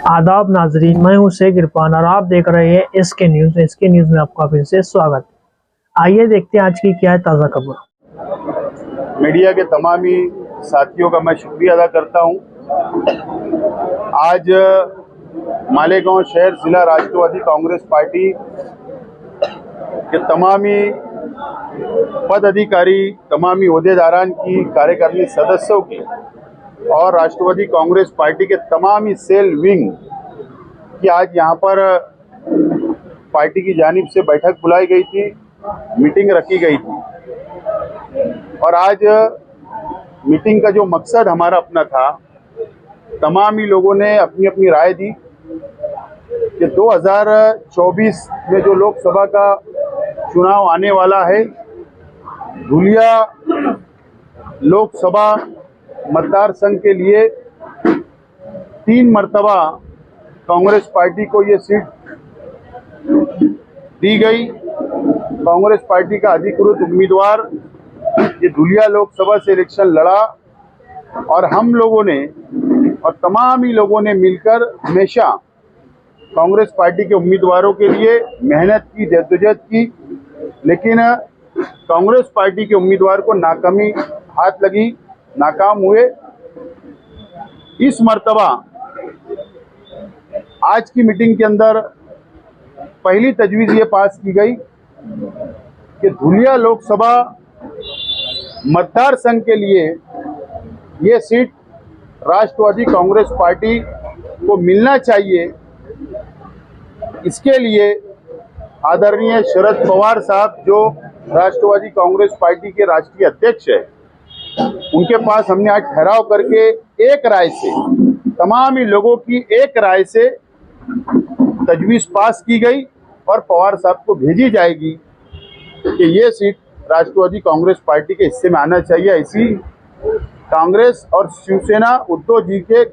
आदाब नाजरीन, मैं हूं शेख इरफान और आप देख रहे हैं एसके न्यूज़। एसके न्यूज़ में आपका फिर से स्वागत। आइए देखते हैं आज की क्या है ताज़ा खबर। मीडिया के तमाम ही साथियों का मैं शुक्रिया अदा करता हूं। आज मालेगांव शहर जिला राष्ट्रवादी कांग्रेस पार्टी के तमाम ही पद अधिकारी, तमाम ही ओहदेदारान की, कार्यकारिणी सदस्यों की और राष्ट्रवादी कांग्रेस पार्टी के तमाम ही सेल विंग की आज यहाँ पर पार्टी की जानिब से बैठक बुलाई गई थी, मीटिंग रखी गई थी। और आज मीटिंग का जो मकसद हमारा अपना था, तमाम ही लोगों ने अपनी अपनी राय दी कि 2024 में जो लोकसभा का चुनाव आने वाला है, धुलिया लोकसभा मतदार संघ के लिए 3 मरतबा कांग्रेस पार्टी को ये सीट दी गई। कांग्रेस पार्टी का अधिकृत उम्मीदवार ये धुलिया लोकसभा से इलेक्शन लड़ा और हम लोगों ने और तमाम ही लोगों ने मिलकर हमेशा कांग्रेस पार्टी के उम्मीदवारों के लिए मेहनत की, जद्दोजहद की, लेकिन कांग्रेस पार्टी के उम्मीदवार को नाकामी हाथ लगी, नाकाम हुए। इस मर्तबा आज की मीटिंग के अंदर पहली तजवीज़ ये पास की गई कि धुलिया लोकसभा मतदार संघ के लिए ये सीट राष्ट्रवादी कांग्रेस पार्टी को मिलना चाहिए। इसके लिए आदरणीय शरद पवार साहब, जो राष्ट्रवादी कांग्रेस पार्टी के राष्ट्रीय अध्यक्ष है, उनके पास हमने आज ठहराव करके एक राय से, तमाम ही लोगों की एक राय से तजवीज़ पास की गई और पवार साहब को भेजी जाएगी कि ये सीट राष्ट्रवादी कांग्रेस पार्टी के हिस्से में आना चाहिए। ऐसी कांग्रेस और शिवसेना, उद्धव जी के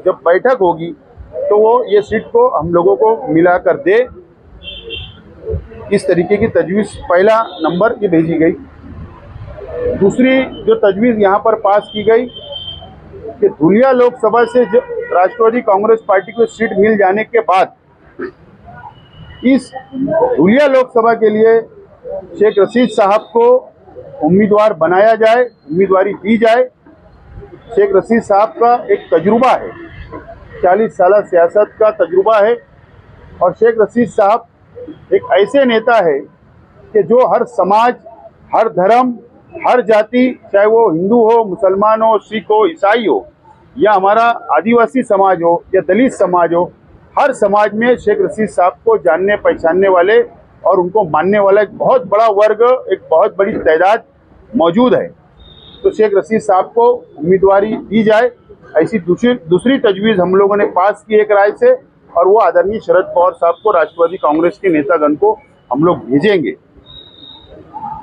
जब बैठक होगी तो वो ये सीट को हम लोगों को मिलाकर दे। इस तरीके की तजवीज़ पहला नंबर ये भेजी गई। दूसरी जो तजवीज़ यहाँ पर पास की गई कि धुलिया लोकसभा से राष्ट्रवादी कांग्रेस पार्टी को सीट मिल जाने के बाद इस धुलिया लोकसभा के लिए शेख रशीद साहब को उम्मीदवार बनाया जाए, उम्मीदवारी दी जाए। शेख रशीद साहब का एक तजुर्बा है, 40 साल सियासत का तजुर्बा है और शेख रशीद साहब एक ऐसे नेता है कि जो हर समाज, हर धर्म, हर जाति, चाहे वो हिंदू हो, मुसलमान हो, सिख हो, ईसाई हो या हमारा आदिवासी समाज हो या दलित समाज हो, हर समाज में शेख रशीद साहब को जानने पहचानने वाले और उनको मानने वाला एक बहुत बड़ा वर्ग, एक बहुत बड़ी तादाद मौजूद है। तो शेख रशीद साहब को उम्मीदवारी दी जाए, ऐसी दूसरी तजवीज़ हम लोगों ने पास की एक राय से, और वो आदरणीय शरद पवार साहब को, राष्ट्रवादी कांग्रेस के नेतागण को हम लोग भेजेंगे।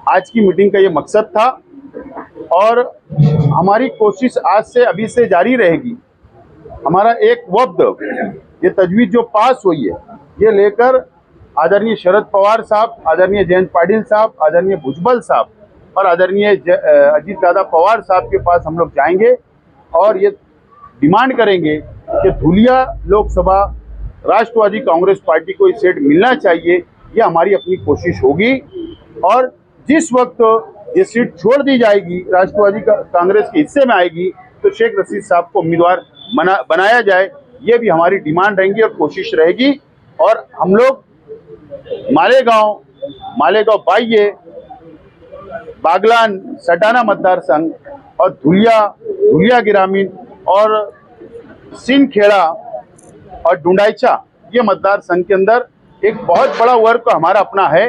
आज की मीटिंग का ये मकसद था और हमारी कोशिश आज से अभी से जारी रहेगी। हमारा एक वफ्द ये तजवीज़ जो पास हुई है ये लेकर आदरणीय शरद पवार साहब, आदरणीय जयंत पाटिल साहब, आदरणीय भुजबल साहब और आदरणीय अजीत दादा पवार साहब के पास हम लोग जाएंगे और ये डिमांड करेंगे कि धुलिया लोकसभा राष्ट्रवादी कांग्रेस पार्टी को ये सीट मिलना चाहिए। ये हमारी अपनी कोशिश होगी और जिस वक्त ये सीट छोड़ दी जाएगी, राष्ट्रवादी कांग्रेस के हिस्से में आएगी, तो शेख रशीद साहब को उम्मीदवार बनाया जाए। ये भी हमारी डिमांड रहेंगी और कोशिश रहेगी। और हम लोग मालेगांव बाह्य, बागलान, सटाना मतदार संघ और धुलिया ग्रामीण और सिंहखेड़ा और डुंडाइचा, ये मतदार संघ के अंदर एक बहुत बड़ा वर्ग हमारा अपना है।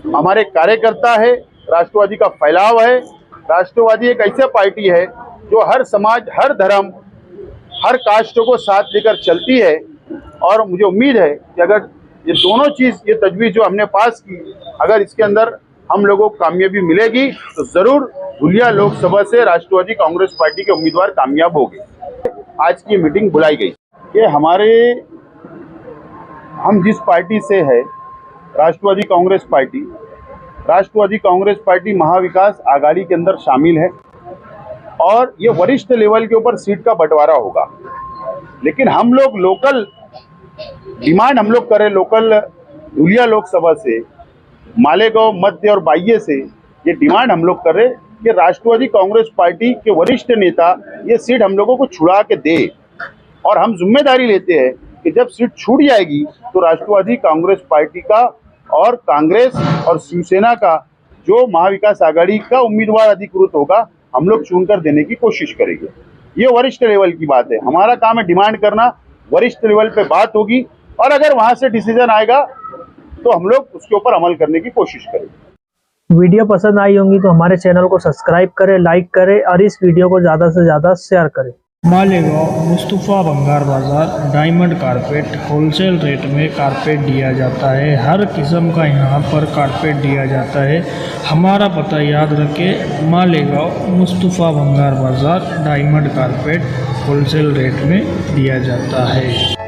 हमारे कार्यकर्ता है, राष्ट्रवादी का फैलाव है। राष्ट्रवादी एक ऐसी पार्टी है जो हर समाज, हर धर्म, हर कास्ट को साथ लेकर चलती है और मुझे उम्मीद है कि अगर ये दोनों चीज़, ये तजवीज़ जो हमने पास की, अगर इसके अंदर हम लोगों को कामयाबी मिलेगी तो ज़रूर धुलिया लोकसभा से राष्ट्रवादी कांग्रेस पार्टी के उम्मीदवार कामयाब होंगे। आज की मीटिंग बुलाई गई। ये हम जिस पार्टी से है, राष्ट्रवादी कांग्रेस पार्टी महाविकास आघाड़ी के अंदर शामिल है और ये वरिष्ठ लेवल के ऊपर सीट का बंटवारा होगा। लेकिन हम लोग लोकल डिमांड हम लोग करें, लोकल धुलिया लोकसभा से, मालेगांव मध्य और बाह्य से ये डिमांड हम लोग कर रहे कि राष्ट्रवादी कांग्रेस पार्टी के वरिष्ठ नेता ये सीट हम लोगों को छुड़ा के दे। और हम जिम्मेदारी लेते हैं कि जब सीट छूट जाएगी तो राष्ट्रवादी कांग्रेस पार्टी का और कांग्रेस और शिवसेना का जो महाविकास आघाड़ी का उम्मीदवार अधिकृत होगा हम लोग चुनकर देने की कोशिश करेंगे। ये वरिष्ठ लेवल की बात है, हमारा काम है डिमांड करना, वरिष्ठ लेवल पे बात होगी और अगर वहां से डिसीजन आएगा तो हम लोग उसके ऊपर अमल करने की कोशिश करेंगे। वीडियो पसंद आई होंगी तो हमारे चैनल को सब्सक्राइब करें, लाइक करें और इस वीडियो को ज़्यादा से ज़्यादा शेयर करें। मालेगांव मुस्तफ़ा भंगार बाज़ार डायमंड कारपेट होलसेल रेट में कारपेट दिया जाता है। हर किस्म का यहाँ पर कारपेट दिया जाता है। हमारा पता याद रखें, मालेगांव मुस्तफ़ा भंगार बाज़ार डायमंड कारपेट होलसेल रेट में दिया जाता है।